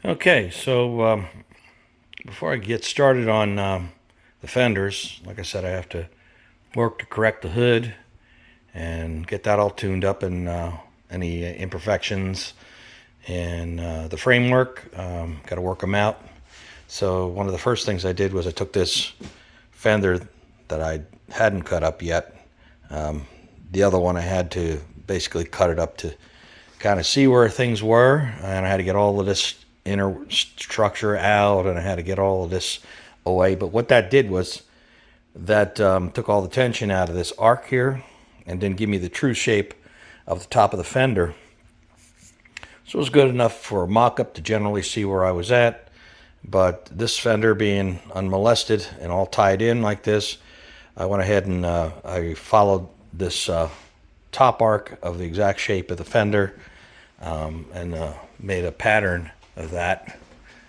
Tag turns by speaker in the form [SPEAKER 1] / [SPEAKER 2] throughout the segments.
[SPEAKER 1] Okay, so before I get started on the fenders, like I said, I have to work to correct the hood and get that all tuned up and any imperfections in the framework. Got to work them out. So one of the first things I did was I took this fender that I hadn't cut up yet. The other one I had to basically cut it up to kind of see where things were, and I had to get all of this inner structure out, and I had to get all of this away. But what that did was that took all the tension out of this arc here and didn't give me the true shape of the top of the fender. So it was good enough for a mock-up to generally see where I was at. But this fender being unmolested and all tied in like this, I went ahead and I followed this top arc of the exact shape of the fender and made a pattern of that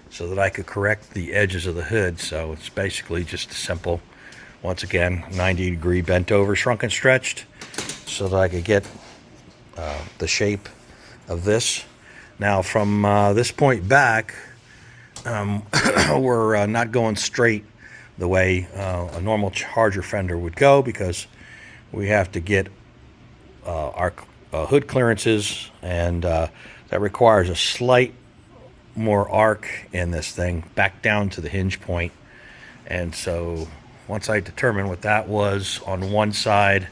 [SPEAKER 1] so that I could correct the edges of the hood. So it's basically just a simple, once again, 90-degree bent over, shrunk and stretched so that I could get the shape of this. Now from this point back, we're not going straight the way a normal Charger fender would go, because we have to get our hood clearances, and that requires a slight more arc in this thing back down to the hinge point. And so once I determined what that was on one side,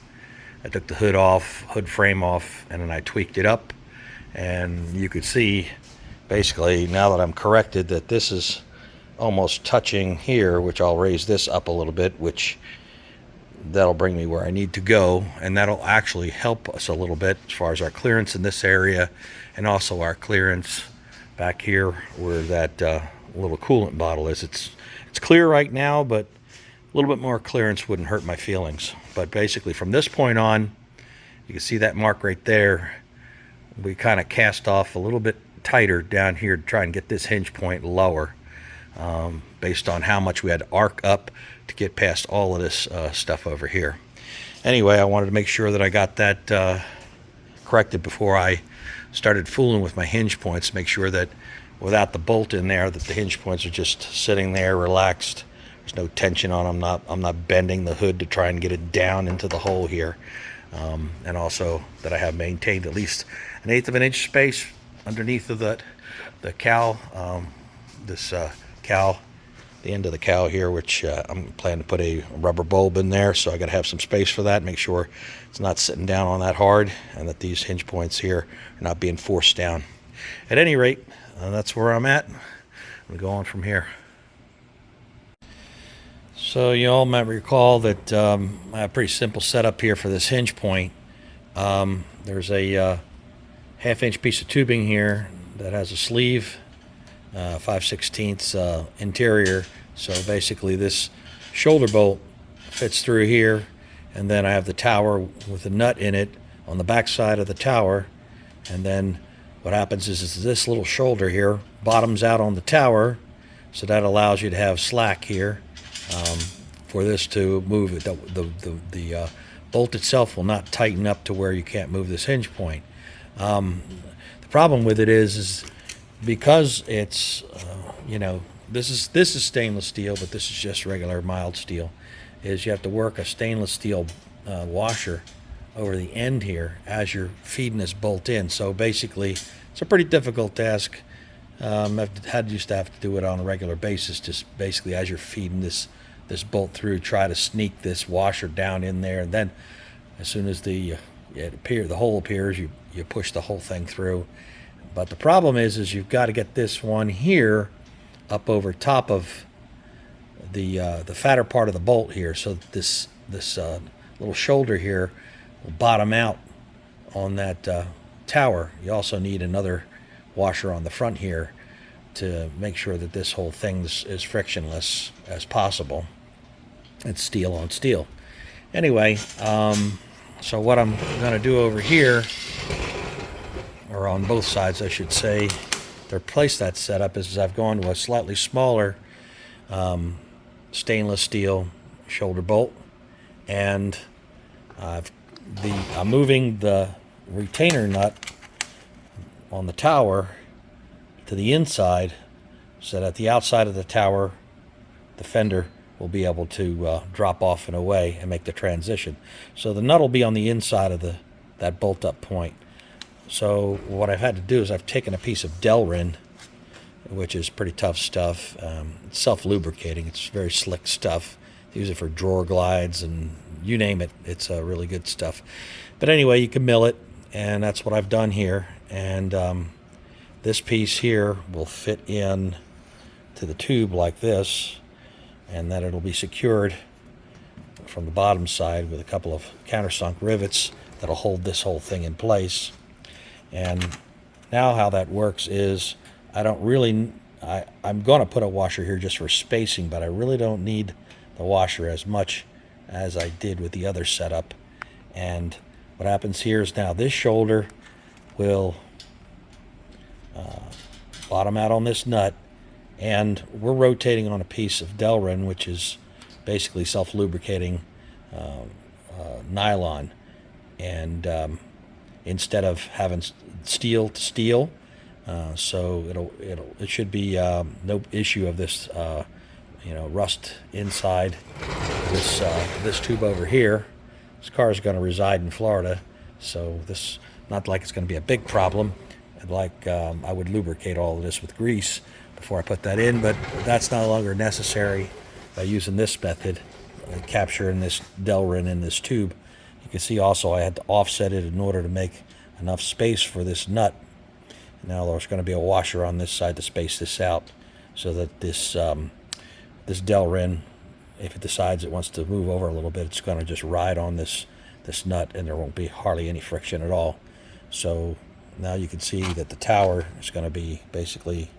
[SPEAKER 1] I took the hood frame off, and then I tweaked it up, and you could see basically now that I'm corrected that this is almost touching here, which I'll raise this up a little bit, which that'll bring me where I need to go, and that'll actually help us a little bit as far as our clearance in this area, and also our clearance back here where that little coolant bottle is. It's clear right now, but a little bit more clearance wouldn't hurt my feelings. But basically from this point on, you can see that mark right there. We kind of cast off a little bit tighter down here to try and get this hinge point lower, based on how much we had to arc up to get past all of this stuff over here. Anyway, I wanted to make sure that I got that corrected before I started fooling with my hinge points. Make sure that without the bolt in there, that the hinge points are just sitting there relaxed. There's no tension on them. I'm not bending the hood to try and get it down into the hole here. And also that I have maintained at least 1/8 of an inch space underneath of the cowl, cowl, the end of the cowl here, which I'm planning to put a rubber bulb in there, so I got to have some space for that. Make sure it's not sitting down on that hard, and that these hinge points here are not being forced down. At any rate, that's where I'm at. We'll go on from here. So you all might recall that I have a pretty simple setup here for this hinge point. There's a 1/2-inch piece of tubing here that has a sleeve, 5/16 interior. So basically this shoulder bolt fits through here, and then I have the tower with a nut in it on the back side of the tower. And then what happens is this little shoulder here bottoms out on the tower, so that allows you to have slack here for this to move. The bolt itself will not tighten up to where you can't move this hinge point. The problem with it is because it's this is stainless steel, but this is just regular mild steel, is you have to work a stainless steel washer over the end here as you're feeding this bolt in. So basically it's a pretty difficult task. I've used to have to do it on a regular basis, just basically as you're feeding this bolt through, try to sneak this washer down in there, and then as soon as the hole appears, you push the whole thing through. But the problem is you've got to get this one here up over top of the fatter part of the bolt here, so that this little shoulder here will bottom out on that tower. You also need another washer on the front here to make sure that this whole thing is frictionless as possible. It's steel on steel. Anyway, so what I'm going to do over here, or on both sides I should say, to replace that setup is I've gone to a slightly smaller stainless steel shoulder bolt, and I'm moving the retainer nut on the tower to the inside so that the outside of the tower, the fender, will be able to drop off and away and make the transition. So the nut will be on the inside of that bolt-up point. So what I've had to do is I've taken a piece of Delrin, which is pretty tough stuff. It's self-lubricating. It's very slick stuff. Use it for drawer glides and you name it. It's really good stuff. But anyway, you can mill it, and that's what I've done here. And this piece here will fit in to the tube like this, and then it'll be secured from the bottom side with a couple of countersunk rivets that'll hold this whole thing in place. And now how that works is I'm going to put a washer here just for spacing, but I really don't need the washer as much as I did with the other setup. And what happens here is now this shoulder will bottom out on this nut, and we're rotating on a piece of Delrin, which is basically self-lubricating nylon. And instead of having steel to steel, so it should be no issue of this rust inside this tube over here. This car is going to reside in Florida, so this not like it's going to be a big problem. Like I would lubricate all of this with grease before I put that in, but that's no longer necessary by using this method, capturing this Delrin in this tube. You can see also I had to offset it in order to make enough space for this nut. Now there's going to be a washer on this side to space this out, so that this Delrin, if it decides it wants to move over a little bit, it's going to just ride on this nut, and there won't be hardly any friction at all. So now you can see that the tower is going to be basically,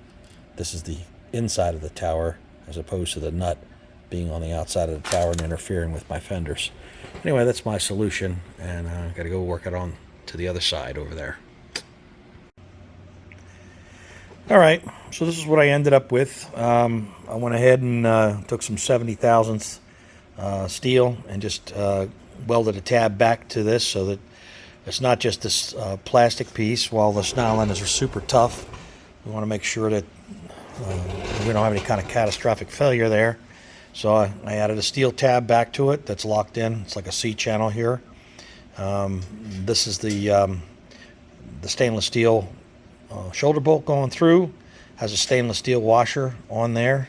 [SPEAKER 1] this is the inside of the tower as opposed to the nut being on the outside of the tower and interfering with my fenders. Anyway, that's my solution, and I've got to go work it on to the other side over there. All right, so this is what I ended up with. I went ahead and took some 70 thousandths steel and just welded a tab back to this so that it's not just this plastic piece. While this nylon is super tough, we want to make sure that we don't have any kind of catastrophic failure there. So I added a steel tab back to it that's locked in. It's like a C channel here. This is the stainless steel shoulder bolt going through. Has a stainless steel washer on there,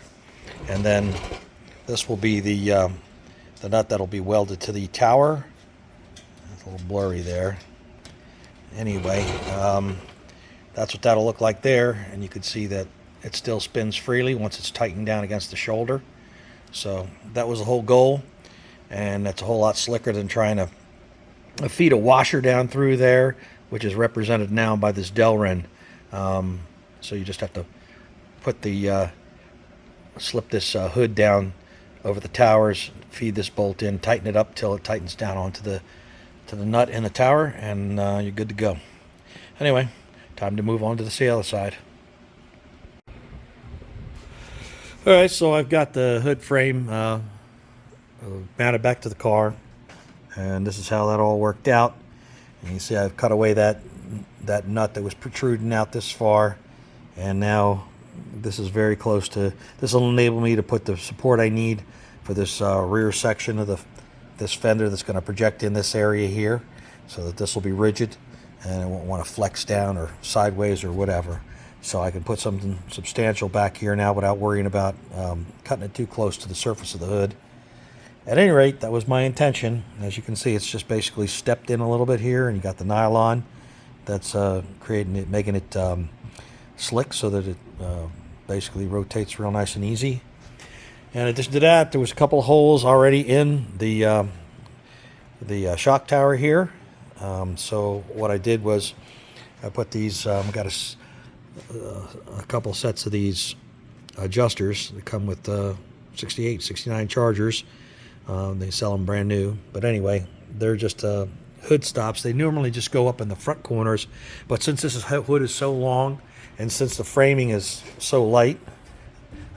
[SPEAKER 1] and then this will be the nut that'll be welded to the tower. It's a little blurry there. Anyway, that's what that'll look like there, and you can see that it still spins freely once it's tightened down against the shoulder. So that was the whole goal, and that's a whole lot slicker than trying to feed a washer down through there, which is represented now by this Delrin. So you just have to put slip this hood down over the towers, feed this bolt in, tighten it up till it tightens down onto the nut in the tower, and you're good to go. Anyway, time to move on to the other side. All right, so I've got the hood frame mounted back to the car, and this is how that all worked out. And you see I've cut away that nut that was protruding out this far, and now this is very close to, this will enable me to put the support I need for this rear section of this fender that's going to project in this area here, so that this will be rigid and it won't want to flex down or sideways or whatever. So I can put something substantial back here now without worrying about cutting it too close to the surface of the hood. At any rate, that was my intention. As you can see, it's just basically stepped in a little bit here, and you got the nylon that's making it slick so that it basically rotates real nice and easy. And in addition to that, there was a couple of holes already in the shock tower here. So what I did was I put these, got a couple sets of these adjusters that come with 68, 69 chargers. They sell them brand new, but anyway, they're just hood stops. They normally just go up in the front corners, but since this hood is so long and since the framing is so light,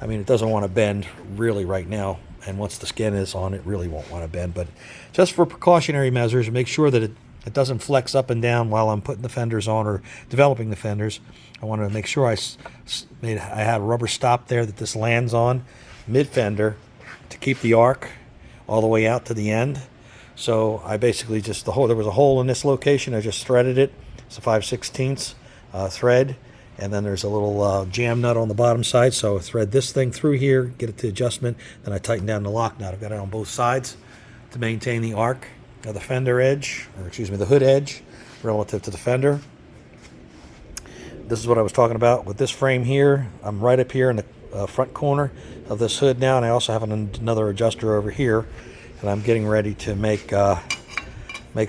[SPEAKER 1] I mean, it doesn't want to bend really right now, and once the skin is on, it really won't want to bend. But just for precautionary measures, make sure that it doesn't flex up and down while I'm putting the fenders on or developing the fenders. I wanted to make sure I had a rubber stop there that this lands on mid-fender to keep the arc all the way out to the end. So I basically just, there was a hole in this location, I just threaded it. It's a 5/16 thread, and then there's a little jam nut on the bottom side, so I thread this thing through here, get it to adjustment, then I tighten down the lock nut. I've got it on both sides to maintain the arc of the fender edge, or excuse me, the hood edge relative to the fender. This is what I was talking about with this frame here. I'm right up here in the front corner of this hood now, and I also have another adjuster over here, and I'm getting ready to make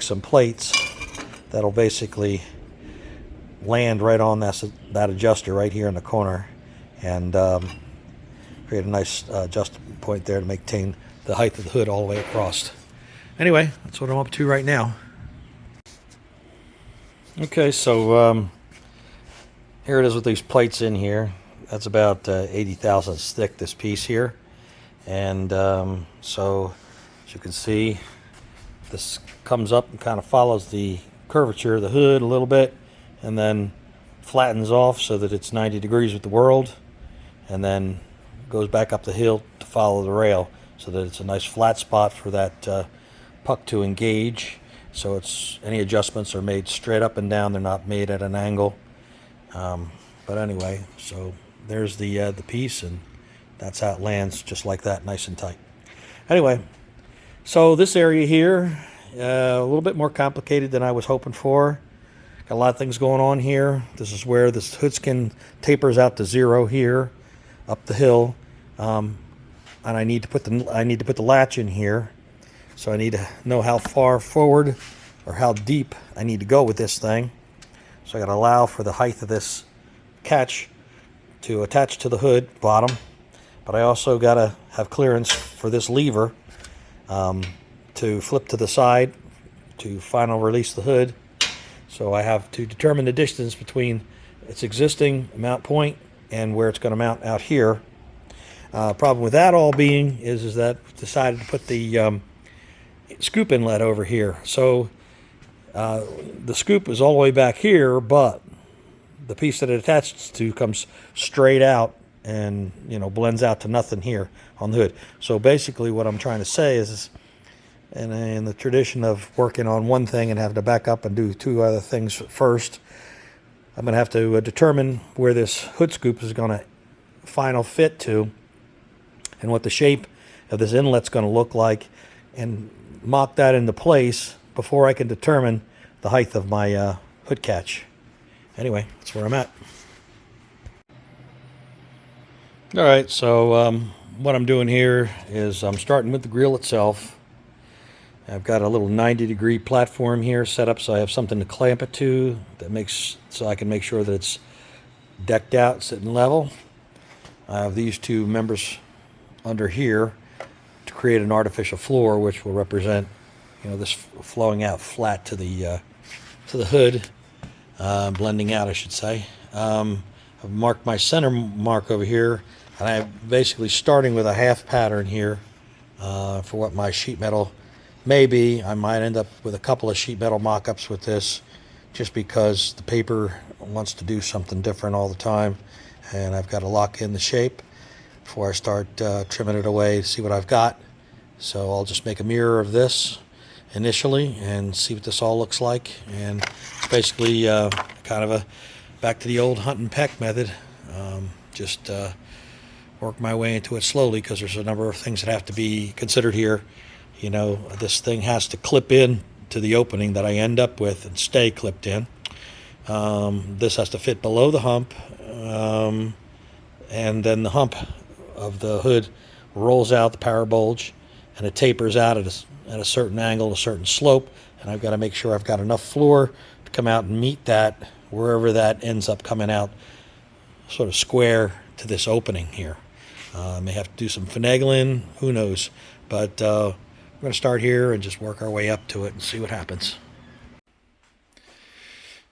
[SPEAKER 1] some plates that'll basically land right on that adjuster right here in the corner, and create a nice adjustment point there to maintain the height of the hood all the way across. Anyway, that's what I'm up to right now. Okay, so here it is with these plates in here. That's about 80 thousandths thick, this piece here. And so, as you can see, this comes up and kind of follows the curvature of the hood a little bit, and then flattens off so that it's 90 degrees with the world, and then goes back up the hill to follow the rail so that it's a nice flat spot for that puck to engage. So any adjustments are made straight up and down, they're not made at an angle. But anyway, so there's the piece, and that's how it lands, just like that, nice and tight. Anyway, so this area here, a little bit more complicated than I was hoping for. Got a lot of things going on here. This is where this hood skin tapers out to 0 here, up the hill, and I need to put the latch in here. So I need to know how far forward or how deep I need to go with this thing. So I got to allow for the height of this catch to attach to the hood bottom, but I also got to have clearance for this lever to flip to the side to final release the hood. So I have to determine the distance between its existing mount point and where it's going to mount out here. Problem with that all being is that I decided to put the scoop inlet over here. So the scoop is all the way back here, but the piece that it attaches to comes straight out and, you know, blends out to nothing here on the hood. So basically what I'm trying to say is, in the tradition of working on one thing and having to back up and do 2 other things first, I'm going to have to determine where this hood scoop is going to final fit to and what the shape of this inlet's going to look like, and mock that into place before I can determine the height of my hood catch. Anyway, that's where I'm at. All right, so what I'm doing here is I'm starting with the grill itself. I've got a little 90-degree platform here set up so I have something to clamp it to so I can make sure that it's decked out, sitting level. I have these 2 members under here to create an artificial floor, which will represent, you know, this flowing out flat to the hood, blending out, I should say. I've marked my center mark over here, and I'm basically starting with a half pattern here for what my sheet metal may be. I might end up with a couple of sheet metal mock-ups with this, just because the paper wants to do something different all the time, and I've got to lock in the shape before I start trimming it away to see what I've got. So I'll just make a mirror of this initially and see what this all looks like. And it's basically kind of a back to the old hunt and peck method. Just work my way into it slowly, because there's a number of things that have to be considered here. You know, this thing has to clip in to the opening that I end up with and stay clipped in. This has to fit below the hump, and then the hump of the hood rolls out the power bulge, and it tapers out at a certain angle, a certain slope, and I've got to make sure I've got enough floor to come out and meet that wherever that ends up coming out, sort of square to this opening here. I may have to do some finagling, who knows, but we're going to start here and just work our way up to it and see what happens.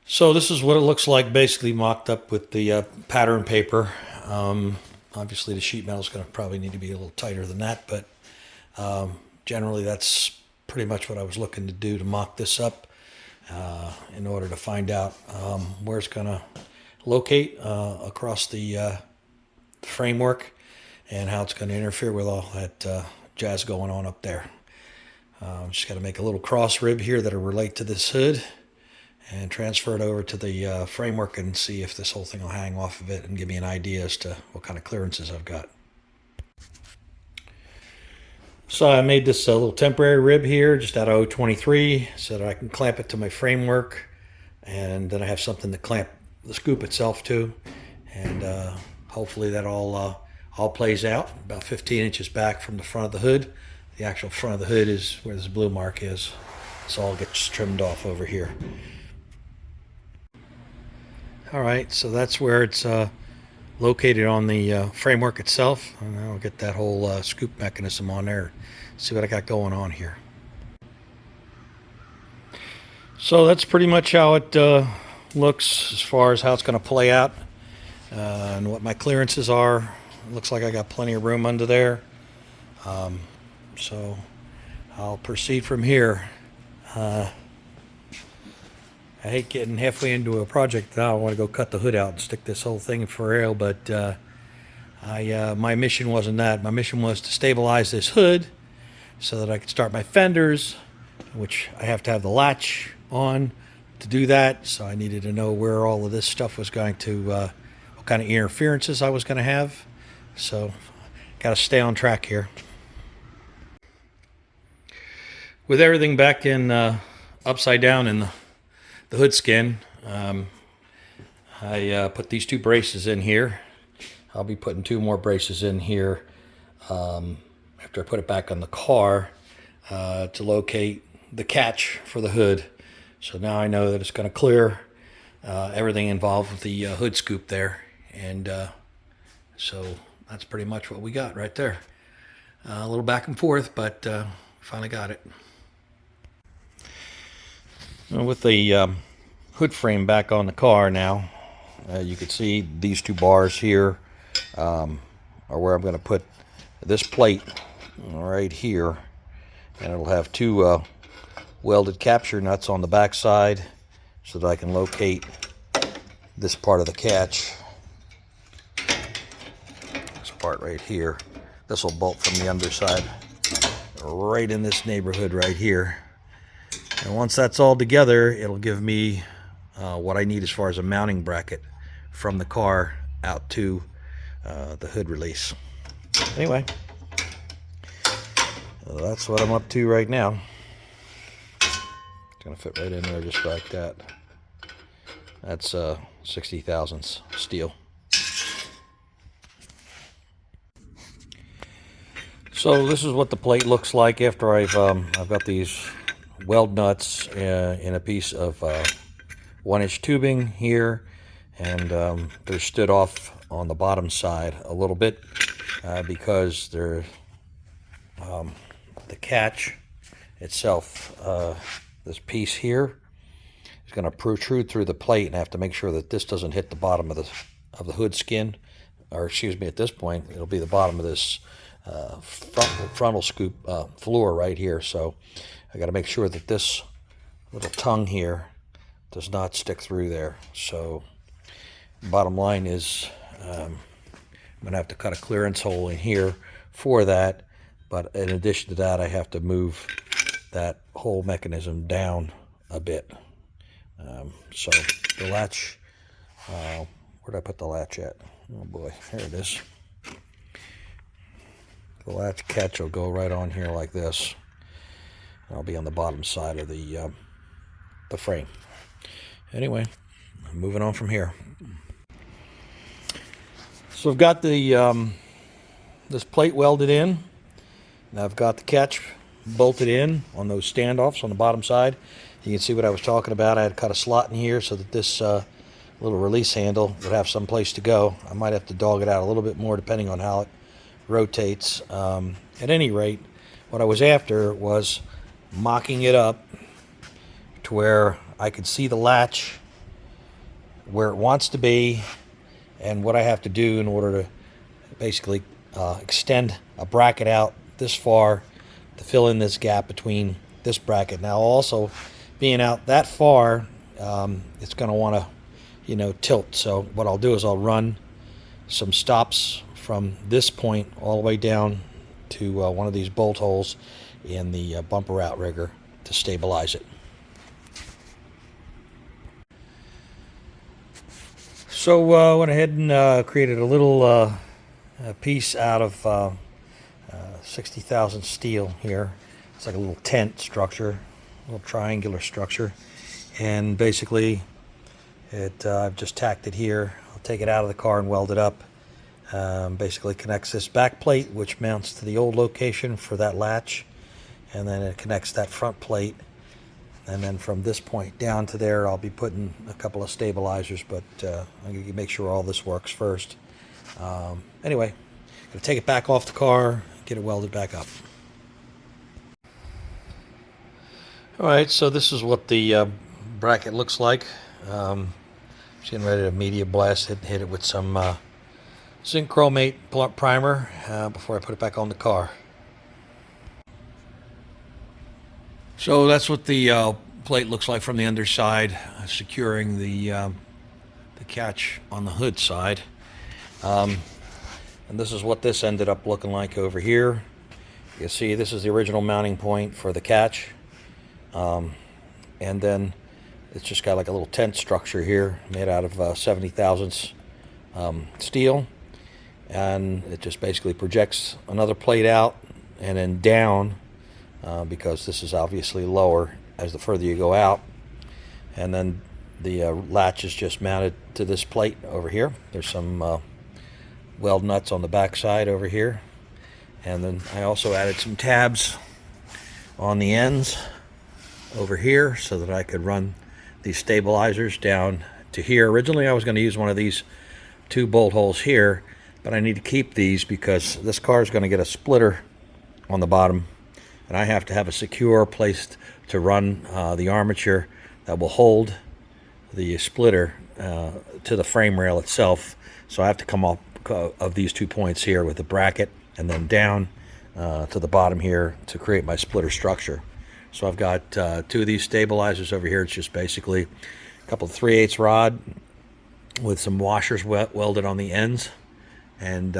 [SPEAKER 1] So this is what it looks like, basically mocked up with the pattern paper. Obviously the sheet metal is going to probably need to be a little tighter than that, but generally that's pretty much what I was looking to do to mock this up. in order to find out where it's going to locate across the framework and how it's going to interfere with all that jazz going on up there. Just got to make a little cross rib here that'll relate to this hood and transfer it over to the framework and see if this whole thing will hang off of it and give me an idea as to what kind of clearances I've got. So I made this little temporary rib here just out of 023 so that I can clamp it to my framework, and then I have something to clamp the scoop itself to, and hopefully that all plays out. About 15 inches back from the front of the hood. The actual front of the hood is where this blue mark is. So all gets trimmed off over here. Alright, so that's where it's located on the framework itself. And I'll get that whole scoop mechanism on there. See what I got going on here. So that's pretty much how it looks as far as how it's going to play out and what my clearances are. It looks like I got plenty of room under there. So I'll proceed from here. I hate getting halfway into a project now. I want to go cut the hood out and stick this whole thing for real, but my mission wasn't that. My mission was to stabilize this hood so that I could start my fenders, which I have to have the latch on to do that. So I needed to know where all of this stuff was going to, what kind of interferences I was going to have. So got to stay on track here. With everything back in upside down in the hood skin, I put these 2 braces in here. I'll be putting 2 more braces in here after I put it back on the car to locate the catch for the hood. So now I know that it's going to clear everything involved with the hood scoop there. And so that's pretty much what we got right there. A little back and forth, but finally got it. With the hood frame back on the car now, you can see these 2 bars here are where I'm going to put this plate right here, and it'll have 2 welded capture nuts on the back side so that I can locate this part of the catch. This part right here. This will bolt from the underside right in this neighborhood right here. And once that's all together, it'll give me what I need as far as a mounting bracket from the car out to the hood release. Anyway, that's what I'm up to right now. It's going to fit right in there just like that. That's 60 thousandths steel. So this is what the plate looks like after I've got these weld nuts in a piece of 1-inch tubing here, and they're stood off on the bottom side a little bit because they're the catch itself, this piece here is going to protrude through the plate, and I have to make sure that this doesn't hit the bottom of the hood skin, or excuse me, at this point it'll be the bottom of this frontal scoop floor right here. So I got to make sure that this little tongue here does not stick through there. So bottom line is I'm going to have to cut a clearance hole in here for that, but in addition to that I have to move that whole mechanism down a bit. So the latch, where did I put the latch at? Oh boy, here it is. The latch catch will go right on here like this. I'll be on the bottom side of the frame. Anyway, moving on from here. So I've got the this plate welded in. Now I've got the catch bolted in on those standoffs on the bottom side. You can see what I was talking about. I had cut a slot in here so that this little release handle would have some place to go. I might have to dog it out a little bit more depending on how it rotates. At any rate, what I was after was mocking it up to where I could see the latch where it wants to be and what I have to do in order to basically extend a bracket out this far to fill in this gap between this bracket. Now I'll also being out that far, it's going to want to, tilt. So what I'll do is I'll run some stops from this point all the way down to one of these bolt holes in the bumper outrigger to stabilize it. So I went ahead and created a little piece out of 60,000 steel here. It's like a little tent structure, a little triangular structure, and basically I've just tacked it here. I'll take it out of the car and weld it up. Basically connects this back plate, which mounts to the old location for that latch, and then it connects that front plate, and then from this point down to there I'll be putting a couple of stabilizers, but I'm going to make sure all this works first. Anyway, I'm going to take it back off the car, get it welded back up. Alright, so this is what the bracket looks like. Just getting ready to media blast it, hit it with some zinc chromate primer before I put it back on the car. So that's what the plate looks like from the underside, securing the catch on the hood side. And this is what this ended up looking like over here. You can see this is the original mounting point for the catch. And then it's just got like a little tent structure here made out of 70 thousandths steel, and it just basically projects another plate out and then down, because this is obviously lower as the further you go out. And then the latch is just mounted to this plate over here. There's some weld nuts on the back side over here, and then I also added some tabs on the ends over here so that I could run these stabilizers down to here. Originally I was going to use one of these 2 bolt holes here, but I need to keep these because this car is going to get a splitter on the bottom, and I have to have a secure place to run the armature that will hold the splitter to the frame rail itself. So I have to come up of these 2 points here with the bracket and then down to the bottom here to create my splitter structure. So I've got 2 of these stabilizers over here. It's just basically a couple of 3/8 rod with some washers welded on the ends, and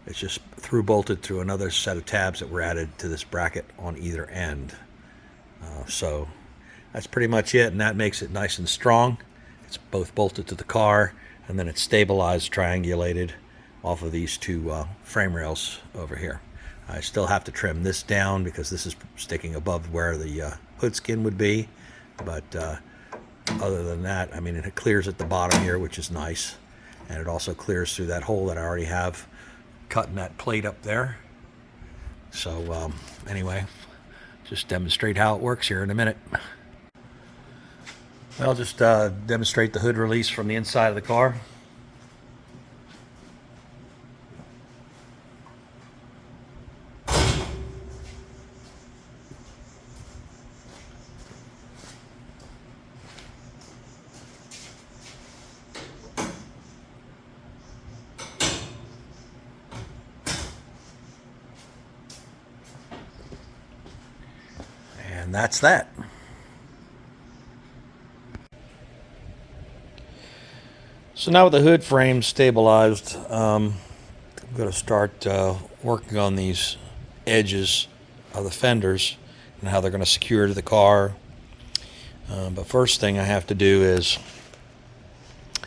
[SPEAKER 1] it's just through bolted through another set of tabs that were added to this bracket on either end. So that's pretty much it, and that makes it nice and strong. It's both bolted to the car, and then it's stabilized, triangulated off of these 2 frame rails over here. I still have to trim this down because this is sticking above where the hood skin would be, but other than that, I mean, it clears at the bottom here, which is nice, and it also clears through that hole that I already have cut in that plate up there. So anyway, just demonstrate how it works here in a minute. I'll just demonstrate the hood release from the inside of the car. And that's that. So now with the hood frame stabilized, I'm going to start working on these edges of the fenders and how they're going to secure to the car. But first thing I have to do is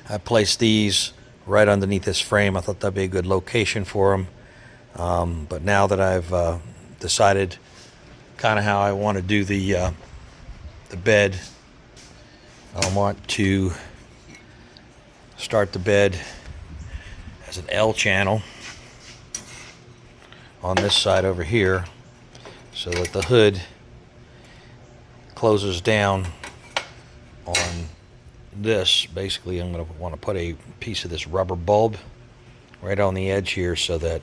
[SPEAKER 1] I place these right underneath this frame. I thought that'd be a good location for them. But now that I've decided kind of how I want to do the bed, I want to start the bed as an L channel on this side over here so that the hood closes down on this. Basically, I'm going to want to put a piece of this rubber bulb right on the edge here so that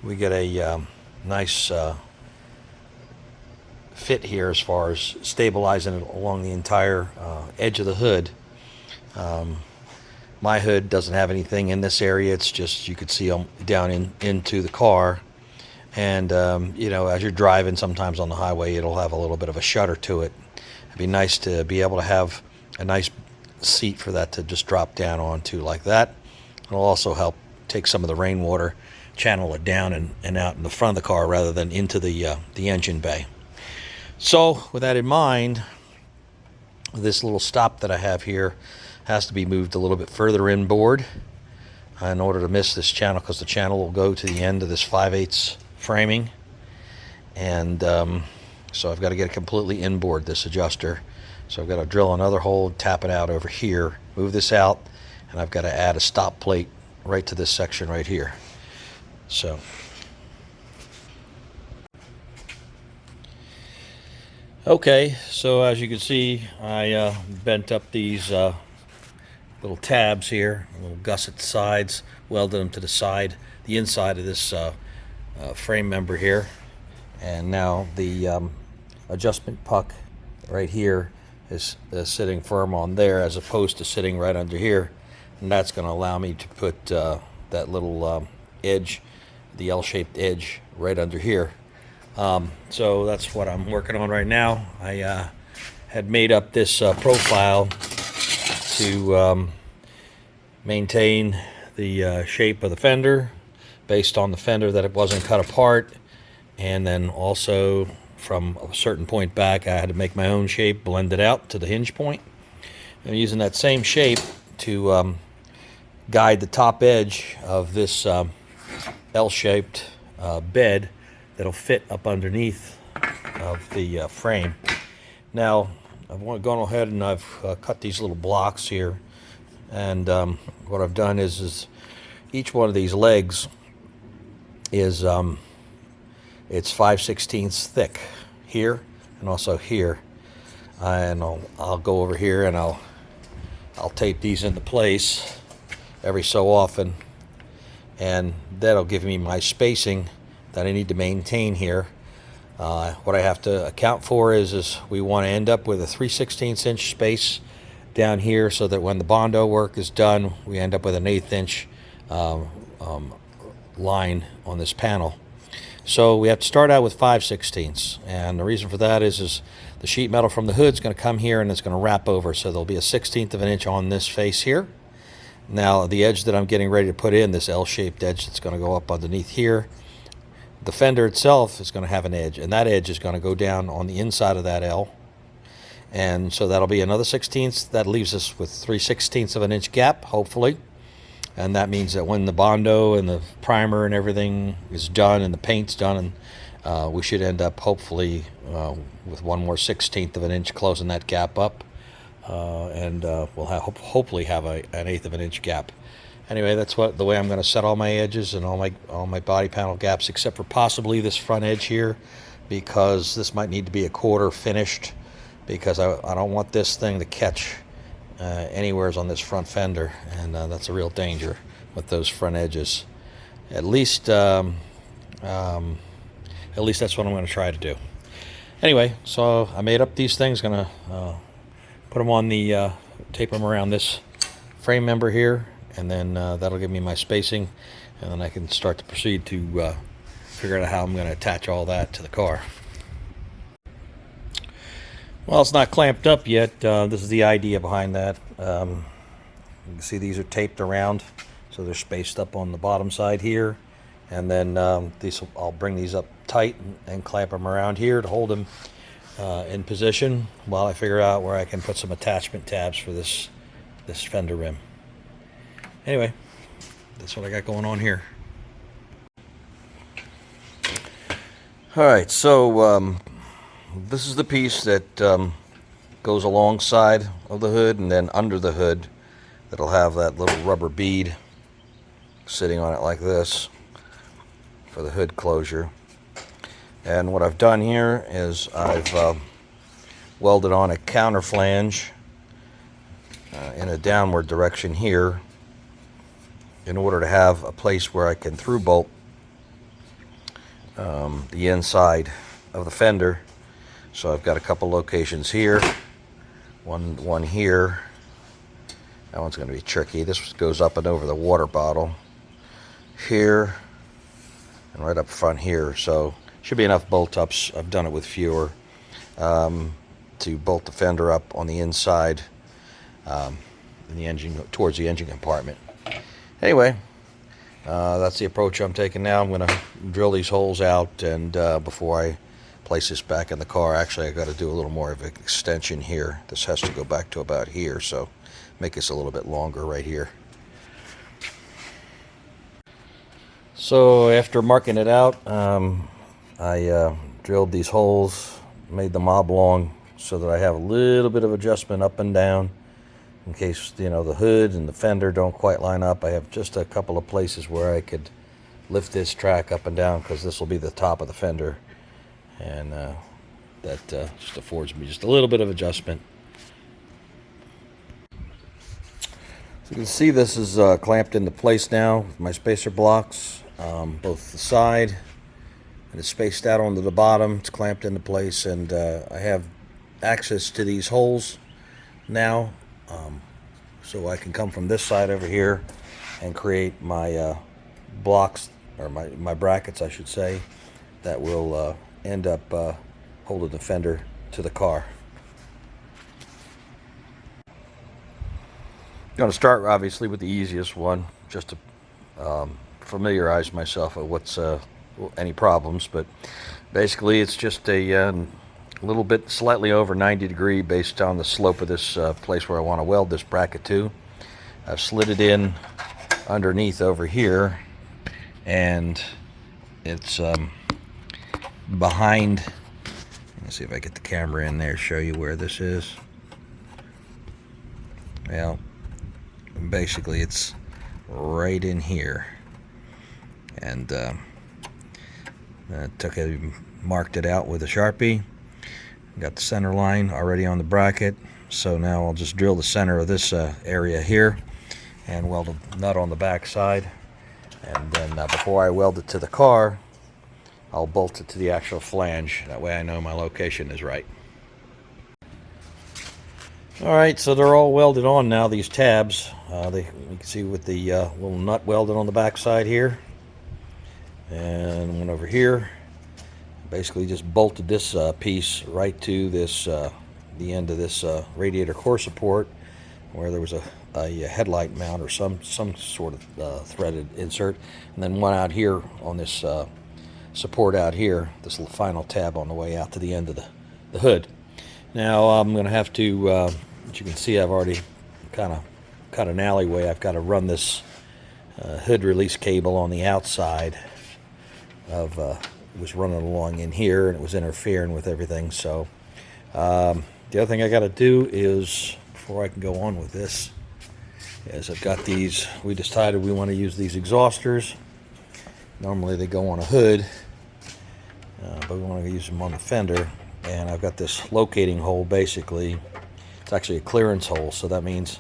[SPEAKER 1] we get a nice fit here as far as stabilizing it along the entire edge of the hood. My hood doesn't have anything in this area. It's just, you could see down into the car. And, you know, as you're driving sometimes on the highway, it'll have a little bit of a shudder to it. It'd be nice to be able to have a nice seat for that to just drop down onto like that. It'll also help take some of the rainwater, channel it down and out in the front of the car rather than into the engine bay. So with that in mind, this little stop that I have here has to be moved a little bit further inboard in order to miss this channel, because the channel will go to the end of this 5/8 framing. And so I've got to get it completely inboard, this adjuster. So I've got to drill another hole, tap it out over here, move this out, and I've got to add a stop plate right to this section right here. So okay, so as you can see, I bent up these little tabs here, little gusset sides, welded them to the side, the inside of this frame member here. And now the adjustment puck right here is sitting firm on there as opposed to sitting right under here. And that's going to allow me to put that little edge, the L-shaped edge, right under here. So that's what I'm working on right now. I had made up this profile to maintain the shape of the fender based on the fender that it wasn't cut apart. And then also from a certain point back, I had to make my own shape, blend it out to the hinge point. I'm using that same shape to guide the top edge of this L-shaped bed that'll fit up underneath of the frame. Now, I've gone ahead and I've cut these little blocks here. And what I've done is each one of these legs is it's 5/16 thick here and also here, and I'll go over here and I'll tape these into place every so often, and that'll give me my spacing that I need to maintain here. What I have to account for is we want to end up with a 3/16 inch space down here, so that when the Bondo work is done, we end up with an 1/8 inch line on this panel. So we have to start out with 5/16, and the reason for that is the sheet metal from the hood is going to come here and it's going to wrap over, so there'll be a 1/16 of an inch on this face here. Now the edge that I'm getting ready to put in, this L-shaped edge that's going to go up underneath here, the fender itself is going to have an edge, and that edge is going to go down on the inside of that L. And so that'll be another 1/16. That leaves us with 3/16 of an inch gap, hopefully. And that means that when the Bondo and the primer and everything is done and the paint's done, and we should end up hopefully with one more 1/16 of an inch closing that gap up. And we'll hopefully have an 1/8 of an inch gap. Anyway, that's the way I'm going to set all my edges and all my body panel gaps, except for possibly this front edge here, because this might need to be a quarter finished, because I don't want this thing to catch anywheres on this front fender, and that's a real danger with those front edges. At least that's what I'm going to try to do. Anyway, so I made up these things. Going to put them on the tape them around this frame member here, and then that'll give me my spacing, and then I can start to proceed to figure out how I'm going to attach all that to the car. Well, it's not clamped up yet. This is the idea behind that. You can see these are taped around, so they're spaced up on the bottom side here. And then I'll bring these up tight and clamp them around here to hold them in position while I figure out where I can put some attachment tabs for this fender rim. Anyway, that's what I got going on here. All right, so this is the piece that goes alongside of the hood, and then under the hood that'll have that little rubber bead sitting on it like this for the hood closure. And what I've done here is I've welded on a counter flange in a downward direction here in order to have a place where I can through bolt the inside of the fender. So I've got a couple locations here, one here. That one's going to be tricky. This goes up and over the water bottle here, and right up front here. So should be enough bolt ups. I've done it with fewer. to bolt the fender up on the inside in the engine, towards the engine compartment. Anyway, that's the approach I'm taking now. I'm going to drill these holes out, and before I place this back in the car, actually I got to do a little more of an extension here. This has to go back to about here, so make this a little bit longer right here. So after marking it out, I drilled these holes, made them oblong so that I have a little bit of adjustment up and down in case, you know, the hood and the fender don't quite line up. I have just a couple of places where I could lift this track up and down, because this will be the top of the fender, and that just affords me just a little bit of adjustment. So you can see this is clamped into place now with my spacer blocks, both the side, and it's spaced out onto the bottom. It's clamped into place, and I have access to these holes now, so I can come from this side over here and create my blocks, or my brackets I should say, that will end up holding the fender to the car. I'm going to start obviously with the easiest one, just to familiarize myself with what's any problems, but basically it's just a little bit slightly over 90 degree based on the slope of this place where I want to weld this bracket to. I've slid it in underneath over here, and it's behind. Let's see if I get the camera in there, show you where this is. Well, basically it's right in here, and I marked it out with a Sharpie. Got the center line already on the bracket, so now I'll just drill the center of this area here and weld a nut on the back side, and then before I weld it to the car, I'll bolt it to the actual flange. That way I know my location is right. Alright, so they're all welded on now, these tabs. You can see with the little nut welded on the back side here, and one over here. Basically just bolted this piece right to this the end of this radiator core support, where there was a headlight mount or some sort of threaded insert, and then one out here on this support out here, this little final tab on the way out to the end of the hood. Now I'm going to have to, as you can see, I've already kind of cut an alleyway. I've got to run this hood release cable on the outside of it was running along in here, and it was interfering with everything. So the other thing I got to do is, before I can go on with this, is I've got these. We decided we want to use these exhausters. Normally they go on a hood, but we want to use them on the fender. And I've got this locating hole. Basically, it's actually a clearance hole, so that means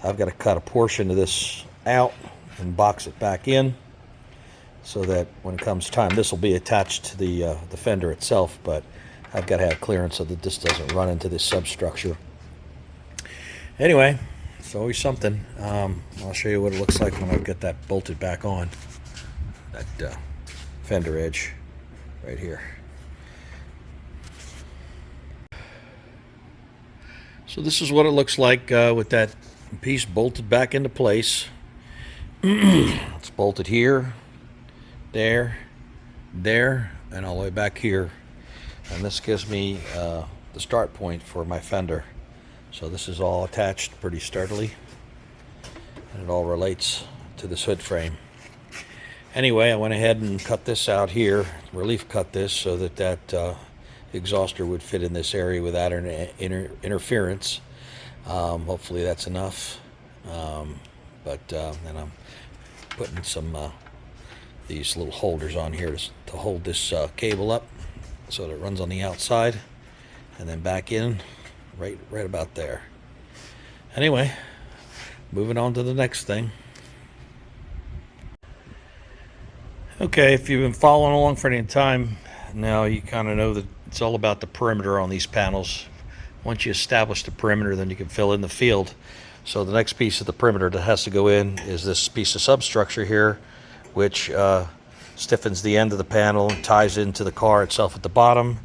[SPEAKER 1] I've got to cut a portion of this out and box it back in, so that when it comes time, this will be attached to the fender itself, but I've got to have clearance so that this doesn't run into this substructure. Anyway, it's always something. I'll show you what it looks like when I get that bolted back on, that fender edge right here. So this is what it looks like with that piece bolted back into place. It's bolted here, there, and all the way back here, and this gives me the start point for my fender. So this is all attached pretty sturdily, and it all relates to this hood frame. Anyway, I went ahead and cut this out here, relief cut this, so that exhauster would fit in this area without interference. Hopefully that's enough, but then I'm putting some these little holders on here to hold this cable up so that it runs on the outside and then back in right about there. Anyway, moving on to the next thing. Okay, if you've been following along for any time now, you kind of know that it's all about the perimeter on these panels. Once you establish the perimeter, then you can fill in the field. So the next piece of the perimeter that has to go in is this piece of substructure here, which stiffens the end of the panel, ties into the car itself at the bottom.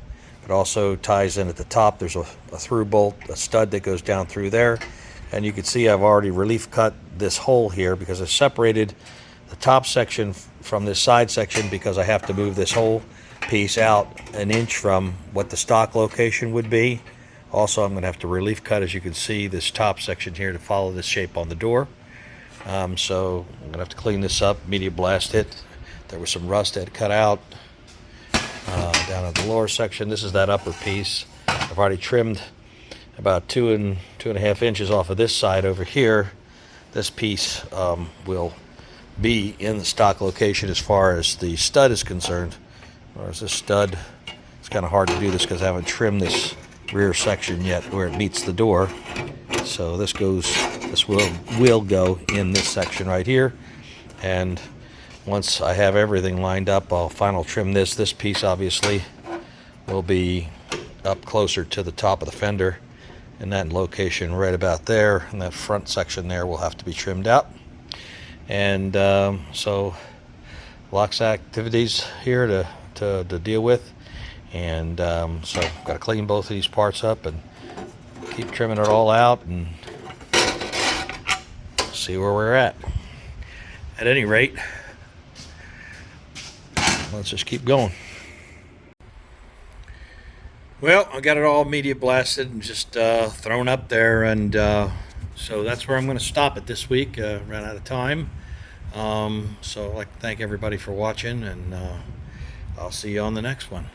[SPEAKER 1] It also ties in at the top. There's a through bolt, a stud that goes down through there. And you can see I've already relief cut this hole here because I separated the top section from this side section because I have to move this whole piece out an inch from what the stock location would be. Also, I'm going to have to relief cut, as you can see, this top section here to follow this shape on the door. So I'm going to have to clean this up, media blast it. There was some rust that cut out down at the lower section. This is that upper piece. I've already trimmed about 2.5 inches off of this side over here. This piece will be in the stock location as far as the stud is concerned. Whereas this stud, it's kind of hard to do this because I haven't trimmed this rear section yet where it meets the door. So this will go in this section right here. And once I have everything lined up, I'll final trim this. This piece obviously will be up closer to the top of the fender in that location right about there. And that front section there will have to be trimmed out. And so lots of activities here to deal with. And so I've got to clean both of these parts up and keep trimming it all out and see where we're at. At any rate, let's just keep going. Well, I got it all media blasted and just thrown up there, and so that's where I'm going to stop it this week. Ran out of time. So I'd like to thank everybody for watching, and I'll see you on the next one.